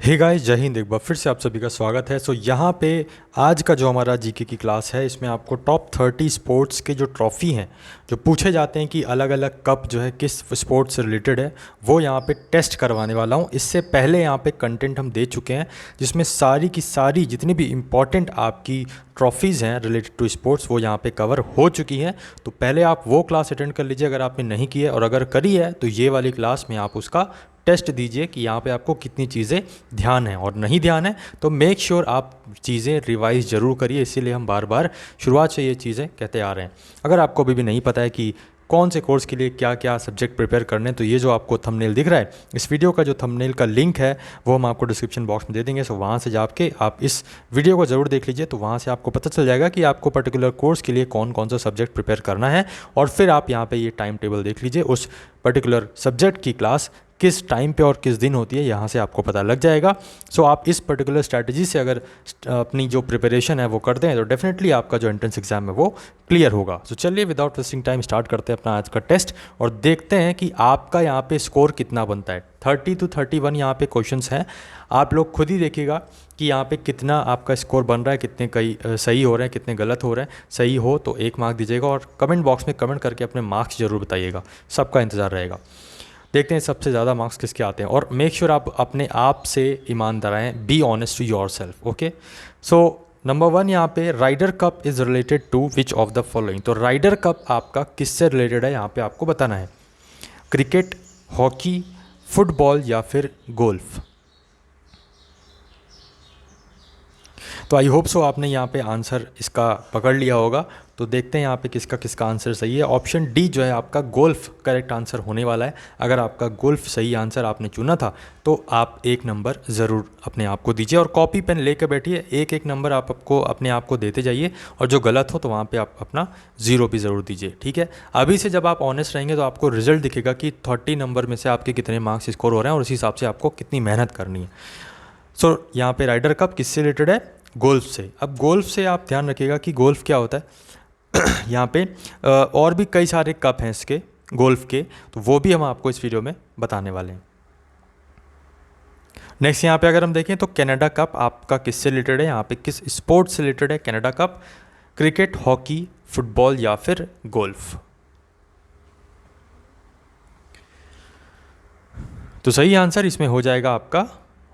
Hey guys, जय हिंद। एक बार फिर से आप सभी का स्वागत है। यहाँ पे आज का जो हमारा जीके की क्लास है, इसमें आपको टॉप 30 स्पोर्ट्स के जो ट्रॉफ़ी हैं जो पूछे जाते हैं कि अलग अलग कप जो है किस स्पोर्ट्स से रिलेटेड है, वो यहाँ पे टेस्ट करवाने वाला हूँ। इससे पहले यहाँ पे कंटेंट हम दे चुके हैं जिसमें सारी की सारी जितनी भी इम्पॉर्टेंट आपकी ट्रॉफ़ीज़ हैं रिलेटेड टू स्पोर्ट्स वो यहाँ पे कवर हो चुकी हैं। तो पहले आप वो क्लास अटेंड कर लीजिए अगर आपने नहीं की है, और अगर करी है तो ये वाली क्लास में आप उसका टेस्ट दीजिए कि यहाँ पे आपको कितनी चीज़ें ध्यान है, और नहीं ध्यान है तो मेक श्योर आप चीज़ें रिवाइज ज़रूर करिए। इसीलिए हम बार बार शुरुआत से ये चीज़ें कहते आ रहे हैं। अगर आपको अभी भी नहीं पता है कि कौन से कोर्स के लिए क्या क्या सब्जेक्ट प्रिपेयर करने, तो ये जो आपको थंबनेल दिख रहा है, इस वीडियो का जो थंबनेल का लिंक है वो हम आपको डिस्क्रिप्शन बॉक्स में दे देंगे। सो वहाँ से जाके आप इस वीडियो को ज़रूर देख लीजिए, तो वहाँ से आपको पता चल जाएगा कि आपको पर्टिकुलर कोर्स के लिए कौन कौन सा सब्जेक्ट प्रिपेयर करना है। और फिर आप यहाँ पे ये टाइम टेबल देख लीजिए, उस पर्टिकुलर सब्जेक्ट की क्लास किस टाइम पे और किस दिन होती है, यहाँ से आपको पता लग जाएगा। सो आप इस पर्टिकुलर स्ट्रैटेजी से अगर अपनी जो प्रिपरेशन है वो करते हैं तो डेफिनेटली आपका जो एंट्रेंस एग्जाम है वो क्लियर होगा। सो चलिए विदाउट वेस्टिंग टाइम स्टार्ट करते हैं अपना आज का टेस्ट, और देखते हैं कि आपका यहाँ पे स्कोर कितना बनता है। 30 to 31 यहाँ पे क्वेश्चंस हैं। आप लोग खुद ही देखिएगा कि यहाँ पे कितना आपका स्कोर बन रहा है, कितने कई सही हो रहे हैं, कितने गलत हो रहे हैं। सही हो तो 1 मार्क दीजिएगा, और कमेंट बॉक्स में कमेंट करके अपने मार्क्स ज़रूर बताइएगा, सबका इंतज़ार रहेगा। देखते हैं सबसे ज़्यादा मार्क्स किसके आते हैं, और मेक श्योर आप अपने आप से ईमानदार रहें। Be honest to yourself. Okay, so number 1 यहाँ पे Ryder cup is related to which of the following. तो राइडर कप आपका किससे रिलेटेड है यहाँ पे आपको बताना है। क्रिकेट, हॉकी, फुटबॉल या फिर गोल्फ। तो आई होप सो आपने यहाँ पे आंसर इसका पकड़ लिया होगा। तो देखते हैं यहाँ पे किसका किसका आंसर सही है। ऑप्शन डी जो है आपका गोल्फ करेक्ट आंसर होने वाला है। अगर आपका गोल्फ सही आंसर आपने चुना था तो आप 1 नंबर ज़रूर अपने आप को दीजिए, और कॉपी पेन लेकर बैठिए। एक नंबर आपको अपने आप को देते जाइए, और जो गलत हो तो वहाँ पे आप अपना 0 भी ज़रूर दीजिए। ठीक है, अभी से जब आप ऑनेस्ट रहेंगे तो आपको रिजल्ट दिखेगा कि 30 नंबर में से आपके कितने मार्क्स स्कोर हो रहे हैं, और उसी हिसाब से आपको कितनी मेहनत करनी है। सो यहाँ पे राइडर कप किससे रिलेटेड है? गोल्फ से। अब गोल्फ से आप ध्यान रखिएगा कि गोल्फ क्या होता है। यहाँ पे और भी कई सारे कप हैं इसके गोल्फ के, तो वो भी हम आपको इस वीडियो में बताने वाले हैं। नेक्स्ट यहाँ पे अगर हम देखें तो कनाडा कप आपका किससे रिलेटेड है, यहाँ पे किस स्पोर्ट से रिलेटेड है Canada cup? Cricket, hockey, football या फिर गोल्फ। तो सही आंसर इसमें हो जाएगा आपका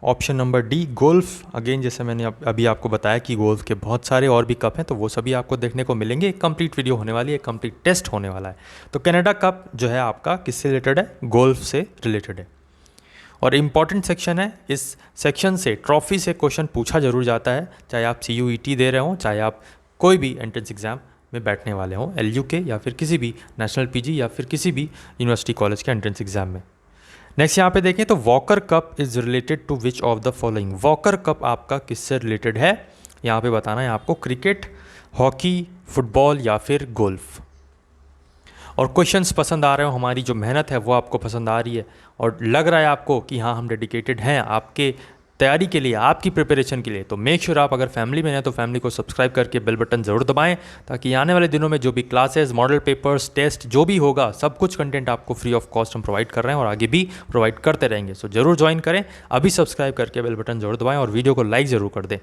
option number D, golf. Again जैसे मैंने अभी आपको बताया कि गोल्फ के बहुत सारे और भी कप हैं, तो वो सभी आपको देखने को मिलेंगे। एक कंप्लीट वीडियो होने वाली है, एक कंप्लीट टेस्ट होने वाला है। तो कनाडा कप जो है आपका किससे रिलेटेड है? गोल्फ से रिलेटेड है। और इम्पॉर्टेंट सेक्शन है, इस सेक्शन से ट्रॉफी से क्वेश्चन पूछा जरूर जाता है, चाहे आप CUET दे रहे हों, चाहे आप कोई भी एंट्रेंस एग्जाम में बैठने वाले हों, LUK या फिर किसी भी नेशनल PG या फिर किसी भी यूनिवर्सिटी कॉलेज के एंट्रेंस एग्जाम में। नेक्स्ट यहाँ पे देखें तो Walker cup is related to which of the following. Walker cup आपका किससे रिलेटेड है, यहाँ पे बताना है आपको। क्रिकेट, हॉकी, फुटबॉल या फिर गोल्फ। और क्वेश्चंस पसंद आ रहे हो, हमारी जो मेहनत है वो आपको पसंद आ रही है, और लग रहा है आपको कि हाँ हम डेडिकेटेड हैं आपके तैयारी के लिए, आपकी प्रिपरेशन के लिए, तो मेक श्योर आप अगर फैमिली में हैं तो फैमिली को सब्सक्राइब करके बेल बटन ज़रूर दबाएं, ताकि आने वाले दिनों में जो भी क्लासेस, मॉडल पेपर्स, टेस्ट जो भी होगा, सब कुछ कंटेंट आपको फ्री ऑफ कॉस्ट हम प्रोवाइड कर रहे हैं और आगे भी प्रोवाइड करते रहेंगे। सो जरूर ज्वाइन करें, अभी सब्सक्राइब करके बेल बटन जरूर दबाएँ और वीडियो को लाइक ज़रूर कर दें।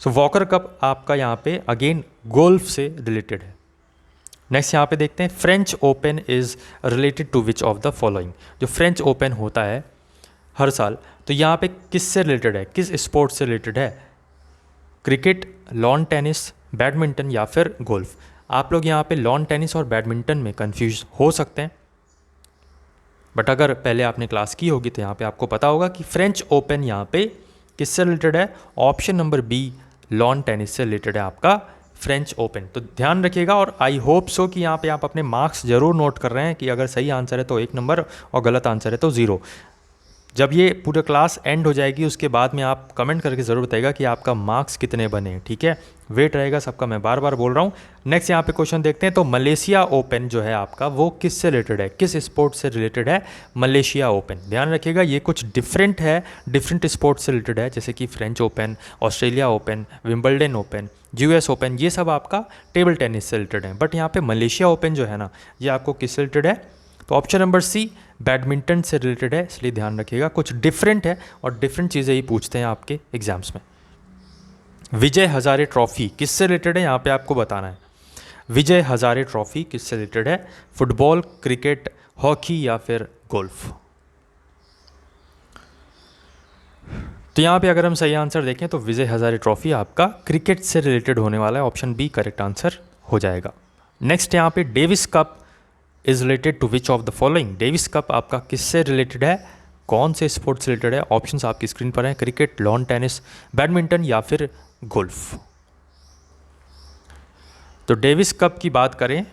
सो वॉकर कप आपका यहाँ पे अगेन गोल्फ से रिलेटेड है। नेक्स्ट यहाँ पे देखते हैं French Open is related to which of the following. जो फ्रेंच ओपन होता है हर साल, तो यहाँ पे किससे रिलेटेड है, किस स्पोर्ट से रिलेटेड है? क्रिकेट, लॉन टेनिस, बैडमिंटन या फिर गोल्फ। आप लोग यहाँ पे लॉन टेनिस और बैडमिंटन में कंफ्यूज हो सकते हैं, बट अगर पहले आपने क्लास की होगी तो यहाँ पे आपको पता होगा कि फ्रेंच ओपन यहाँ पे किससे रिलेटेड है। Option number B, lawn tennis से रिलेटेड है आपका फ्रेंच ओपन। तो ध्यान रखिएगा, और आई होप सो कि यहाँ पे आप अपने मार्क्स जरूर नोट कर रहे हैं कि अगर सही आंसर है तो 1 नंबर और गलत आंसर है तो 0। जब ये पूरा क्लास एंड हो जाएगी उसके बाद में आप कमेंट करके ज़रूर बताइएगा कि आपका मार्क्स कितने बने। ठीक है, वेट रहेगा सबका, मैं बार बार बोल रहा हूँ। नेक्स्ट यहाँ पे क्वेश्चन देखते हैं तो मलेशिया ओपन जो है आपका वो किससे रिलेटेड है, किस स्पोर्ट से रिलेटेड है मलेशिया ओपन। ध्यान रखिएगा ये कुछ डिफरेंट है, डिफरेंट स्पोर्ट से रिलेटेड है, जैसे कि French open, Australia open, Wimbledon open, US open, ये सब आपका टेबल टेनिस से रिलेटेड है। बट यहाँ पे मलेशिया ओपन जो है ना, ये आपको किससे रिलेटेड है? तो ऑप्शन नंबर सी बैडमिंटन से रिलेटेड है, इसलिए ध्यान रखिएगा, कुछ डिफरेंट है और डिफरेंट चीज़ें ही पूछते हैं आपके एग्जाम्स में। विजय हजारे ट्रॉफी किससे रिलेटेड है, यहाँ पे आपको बताना है। विजय हजारे ट्रॉफी किससे रिलेटेड है, फुटबॉल, क्रिकेट, हॉकी या फिर गोल्फ। तो यहाँ पे अगर हम सही आंसर देखें तो विजय हजारे ट्रॉफी आपका क्रिकेट से रिलेटेड होने वाला है, ऑप्शन बी करेक्ट आंसर हो जाएगा। नेक्स्ट यहाँ पे Davis cup is related to which of the following. Davis cup आपका किससे रिलेटेड है, कौन से स्पोर्ट्स से रिलेटेड है, ऑप्शंस आपकी स्क्रीन पर हैं, क्रिकेट, लॉन टेनिस, बैडमिंटन या फिर गोल्फ। तो डेविस कप की बात करें,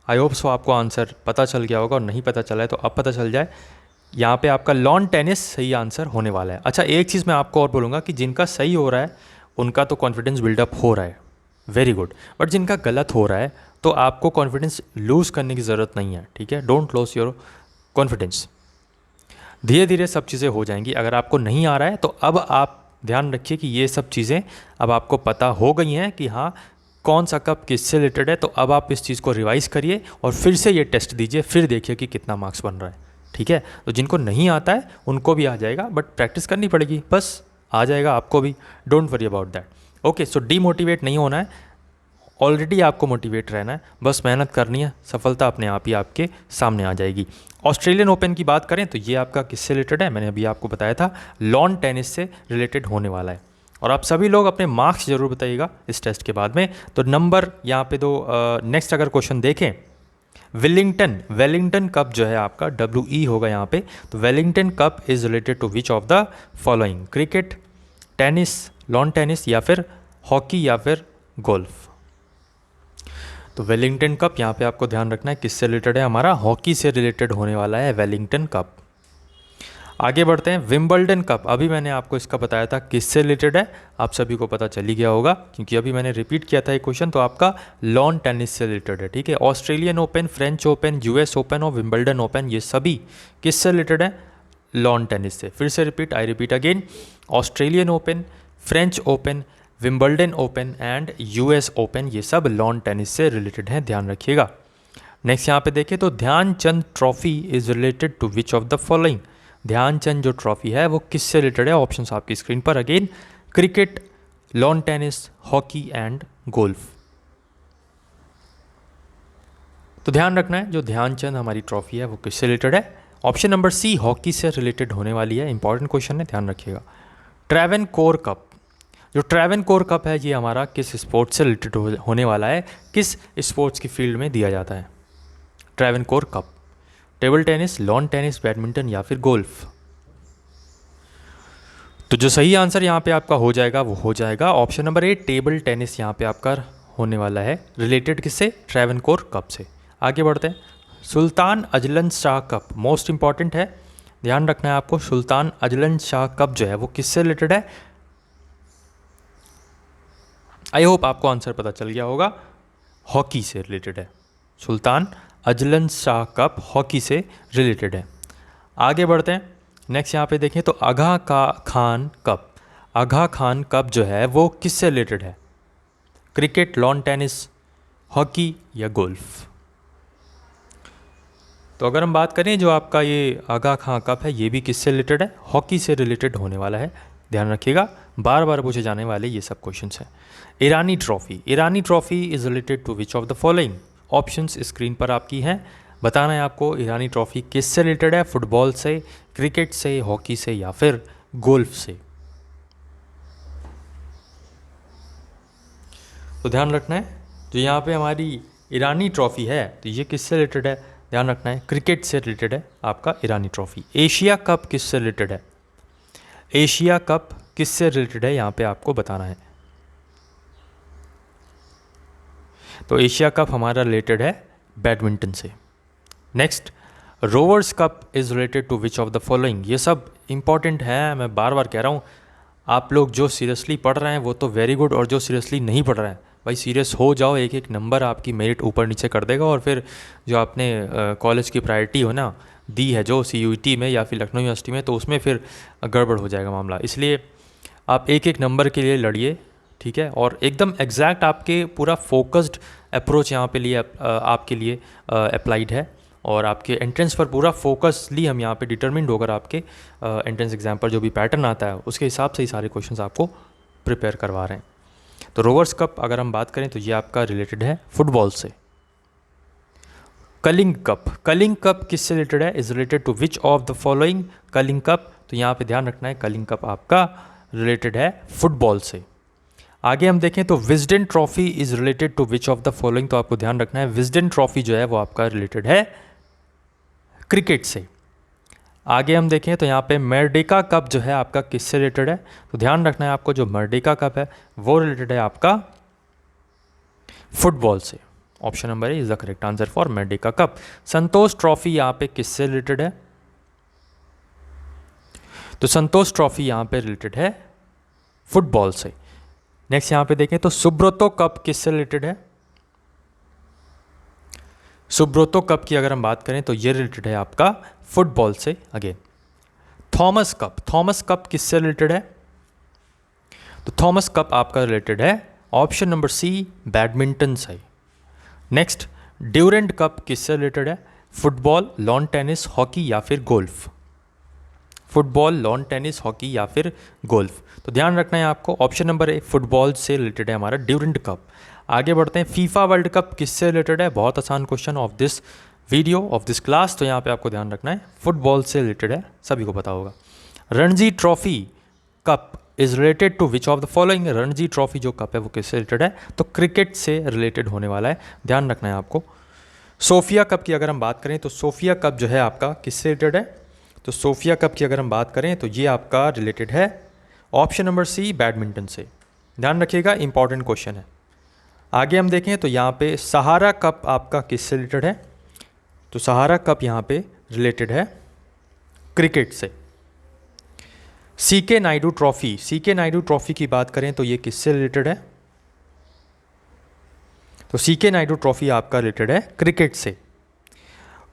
आई होप सो आपको आंसर पता चल गया होगा, और नहीं पता चला है तो अब पता चल जाए। यहाँ पे आपका लॉन टेनिस सही आंसर होने वाला है। अच्छा, एक चीज़ मैं आपको और बोलूँगा कि जिनका सही हो रहा है उनका तो कॉन्फिडेंस बिल्डअप हो रहा है, वेरी गुड, बट जिनका गलत हो रहा है तो आपको कॉन्फिडेंस लूज़ करने की ज़रूरत नहीं है, ठीक है। डोंट लॉस योर कॉन्फिडेंस, धीरे धीरे सब चीज़ें हो जाएंगी। अगर आपको नहीं आ रहा है तो अब आप ध्यान रखिए कि ये सब चीज़ें अब आपको पता हो गई हैं कि हाँ कौन सा कप किससे रिलेटेड है, तो अब आप इस चीज़ को रिवाइज करिए और फिर से ये टेस्ट दीजिए, फिर देखिए कि कितना मार्क्स बन रहा है, ठीक है। तो जिनको नहीं आता है उनको भी आ जाएगा, बट प्रैक्टिस करनी पड़ेगी, बस आ जाएगा आपको भी, don't worry about that. Okay, so demotivate नहीं होना है, ऑलरेडी आपको मोटिवेट रहना है, बस मेहनत करनी है, सफलता अपने आप ही आपके सामने आ जाएगी। ऑस्ट्रेलियन ओपन की बात करें तो ये आपका किससे रिलेटेड है, मैंने अभी आपको बताया था, लॉन टेनिस से रिलेटेड होने वाला है। और आप सभी लोग अपने मार्क्स जरूर बताइएगा इस टेस्ट के बाद में। तो नंबर यहाँ पे दो, नेक्स्ट अगर क्वेश्चन देखें, वेलिंगटन कप जो है आपका WE होगा यहाँ पे, तो Wellington cup is related to which of the following, cricket, tennis, lawn tennis या फिर हॉकी या फिर गोल्फ। तो वेलिंगटन कप यहाँ पे आपको ध्यान रखना है किससे रिलेटेड है, हमारा हॉकी से रिलेटेड होने वाला है वेलिंगटन कप। आगे बढ़ते हैं, विंबलडन कप, अभी मैंने आपको इसका बताया था किससे रिलेटेड है, आप सभी को पता चल ही गया होगा क्योंकि अभी मैंने रिपीट किया था ये क्वेश्चन, तो आपका लॉन टेनिस से रिलेटेड है, ठीक है। Australian open, French open, US open और विंबलडन ओपन, ये सभी किससे रिलेटेड है, लॉन टेनिस से। फिर से repeat, I repeat again, Australian open, French open, Wimbledon open and US open, ये सब लॉन टेनिस से रिलेटेड हैं, ध्यान रखिएगा। नेक्स्ट यहाँ पे देखें तो Dhyanchand trophy is related to which of the following. Dhyanchand जो ट्रॉफी है वो किससे रिलेटेड है, ऑप्शंस आपकी स्क्रीन पर, again cricket, lawn tennis, hockey and golf. तो ध्यान रखना है जो ध्यानचंद हमारी ट्रॉफी है वो किससे रिलेटेड है, ऑप्शन नंबर सी हॉकी से रिलेटेड होने वाली है, इंपॉर्टेंट क्वेश्चन है, ध्यान रखिएगा। ट्रैवनकोर कप, जो ट्रैवनकोर कप है ये हमारा किस स्पोर्ट्स से रिलेटेड होने वाला है, किस स्पोर्ट्स की फील्ड में दिया जाता है Travancore cup, table tennis, lawn tennis, badminton या फिर गोल्फ। तो जो सही आंसर यहाँ पे आपका हो जाएगा वो हो जाएगा option number A, table tennis यहाँ पे आपका होने वाला है, रिलेटेड किससे, ट्रैवनकोर कप से। आगे बढ़ते हैं, Sultan Azlan Shah cup, most important है, ध्यान रखना है आपको, सुल्तान अजलन शाह कप जो है वो किससे रिलेटेड है। आई होप आपको आंसर पता चल गया होगा, हॉकी से रिलेटेड है, Sultan Azlan Shah cup hockey से रिलेटेड है। आगे बढ़ते हैं, नेक्स्ट यहाँ पे देखें तो आगा खान कप, आगा खान कप जो है वो किससे रिलेटेड है, क्रिकेट, लॉन टेनिस, हॉकी या गोल्फ। तो अगर हम बात करें जो आपका ये आगा खान कप है ये भी किससे रिलेटेड है, हॉकी से रिलेटेड होने वाला है, ध्यान रखिएगा, बार बार पूछे जाने वाले ये सब क्वेश्चंस हैं। Irani trophy, Irani trophy is related to which of the following, options screen पर आपकी हैं, बताना है आपको ईरानी ट्रॉफी किससे रिलेटेड है, फुटबॉल से, क्रिकेट से, हॉकी से या फिर गोल्फ से। तो ध्यान रखना है जो यहाँ पे हमारी ईरानी ट्रॉफी है तो ये किससे रिलेटेड है, ध्यान रखना है क्रिकेट से रिलेटेड है आपका ईरानी ट्रॉफी। एशिया कप किससे रिलेटेड है, एशिया कप किससे रिलेटेड है यहाँ पे आपको बताना है। तो एशिया कप हमारा रिलेटेड है बैडमिंटन से। Next, Rovers cup is related to which of the following, ये सब इंपॉर्टेंट है, मैं बार बार कह रहा हूँ, आप लोग जो सीरियसली पढ़ रहे हैं वो तो वेरी गुड, और जो सीरियसली नहीं पढ़ रहे हैं भाई सीरियस हो जाओ, एक एक नंबर आपकी मेरिट ऊपर नीचे कर देगा, और फिर जो आपने कॉलेज की प्रायोरिटी हो ना दी है जो CUET में या फिर लखनऊ यूनिवर्सिटी में, तो उसमें फिर गड़बड़ हो जाएगा मामला। इसलिए आप एक एक नंबर के लिए लड़िए, ठीक है, और एकदम एग्जैक्ट आपके पूरा फोकस्ड अप्रोच यहाँ पे लिए आपके लिए अप्लाइड है, और आपके एंट्रेंस पर पूरा फोकसली हम यहाँ पे डिटरमिन्ड होकर आपके एंट्रेंस एग्जाम पर जो भी पैटर्न आता है उसके हिसाब से ही सारे क्वेश्चंस आपको प्रिपेयर करवा रहे हैं। तो रोवर्स कप अगर हम बात करें तो ये आपका रिलेटेड है फुटबॉल से। कलिंग कप किससे रिलेटेड है? Is related to which of the following? Kalinga cup, तो यहाँ पे ध्यान रखना है कलिंग कप आपका रिलेटेड है फुटबॉल से। आगे हम देखें तो Wisden trophy is related to which of the following, तो आपको ध्यान रखना है विजडन ट्रॉफी जो है वो आपका रिलेटेड है क्रिकेट से। आगे हम देखें तो यहाँ पे मर्डेका कप जो है आपका किससे रिलेटेड है? तो ध्यान रखना है आपको जो मर्डेका कप है वो रिलेटेड है आपका फुटबॉल से। Option number is the correct answer for Merdeka cup. Santosh trophy यहाँ पे किससे रिलेटेड है? तो संतोष ट्रॉफी यहाँ पे रिलेटेड है फुटबॉल से। नेक्स्ट यहाँ पे देखें तो सुब्रतो कप किससे रिलेटेड है? सुब्रतो कप की अगर हम बात करें तो ये रिलेटेड है आपका फुटबॉल से अगेन। थॉमस कप किससे रिलेटेड है? तो थॉमस कप आपका रिलेटेड है ऑप्शन नंबर सी बैडमिंटन से। नेक्स्ट ड्यूरेंट कप किससे रिलेटेड है? फुटबॉल, लॉन टेनिस, हॉकी या फिर golf. Football, lawn tennis, hockey या फिर गोल्फ। तो ध्यान रखना है आपको ऑप्शन नंबर ए फुटबॉल से रिलेटेड है हमारा ड्यूरेंट कप। आगे बढ़ते हैं, फीफा वर्ल्ड कप किससे रिलेटेड है? बहुत आसान question of this video of this class, तो यहाँ पे आपको ध्यान रखना है फुटबॉल से रिलेटेड है, सभी को पता होगा। Ranji trophy cup is related to which of the following? Ranji trophy जो कप है वो किससे रिलेटेड है? तो क्रिकेट से रिलेटेड होने वाला है, ध्यान रखना है आपको। सोफिया कप की अगर हम बात करें तो सोफिया कप जो है आपका किससे रिलेटेड है? तो सोफिया कप की अगर हम बात करें तो ये आपका रिलेटेड है ऑप्शन नंबर सी बैडमिंटन से। ध्यान रखिएगा इंपॉर्टेंट क्वेश्चन है। आगे हम देखें तो यहाँ पे सहारा कप आपका किससे रिलेटेड है? तो सहारा कप यहाँ पे रिलेटेड है क्रिकेट से। सीके नायडू ट्रॉफी की बात करें तो ये किससे रिलेटेड है? तो सीके नायडू ट्रॉफी आपका रिलेटेड है क्रिकेट से।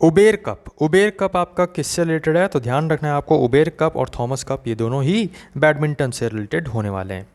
उबेर कप आपका किससे रिलेटेड है? तो ध्यान रखना है आपको उबेर कप और थॉमस कप ये दोनों ही बैडमिंटन से रिलेटेड होने वाले हैं।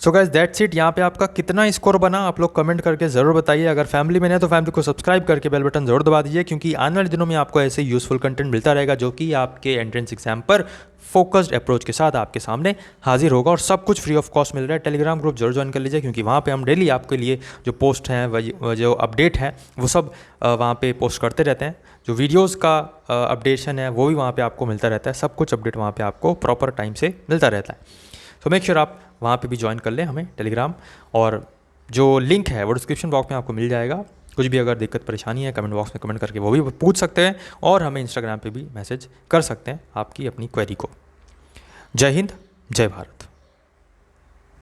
So guys that's it. यहाँ पे आपका कितना स्कोर बना आप लोग कमेंट करके ज़रूर बताइए। अगर फैमिली में है तो फैमिली को सब्सक्राइब करके बेल बटन जरूर दबा दीजिए, क्योंकि आने वाले दिनों में आपको ऐसे यूजफुल कंटेंट मिलता रहेगा जो कि आपके एंट्रेंस एग्जाम पर फोकस्ड अप्रोच के साथ आपके सामने हाजिर होगा, और सब कुछ फ्री ऑफ कॉस्ट मिल रहा है। टेलीग्राम ग्रुप जरूर ज्वाइन कर लीजिए, क्योंकि वहाँ पे हम डेली आपके लिए जो पोस्ट हैं जो अपडेट हैं वो सब वहाँ पे पोस्ट करते रहते हैं। जो वीडियोज़ का अपडेशन है वो भी वहाँ पे आपको मिलता रहता है। सब कुछ अपडेट वहाँ पे आपको प्रॉपर टाइम से मिलता रहता है। तो मेक श्योर आप वहाँ पे भी ज्वाइन कर लें हमें टेलीग्राम, और जो लिंक है वो डिस्क्रिप्शन बॉक्स में आपको मिल जाएगा। कुछ भी अगर दिक्कत परेशानी है कमेंट बॉक्स में कमेंट करके वो भी पूछ सकते हैं, और हमें इंस्टाग्राम पे भी मैसेज कर सकते हैं आपकी अपनी क्वेरी को। जय हिंद, जय भारत।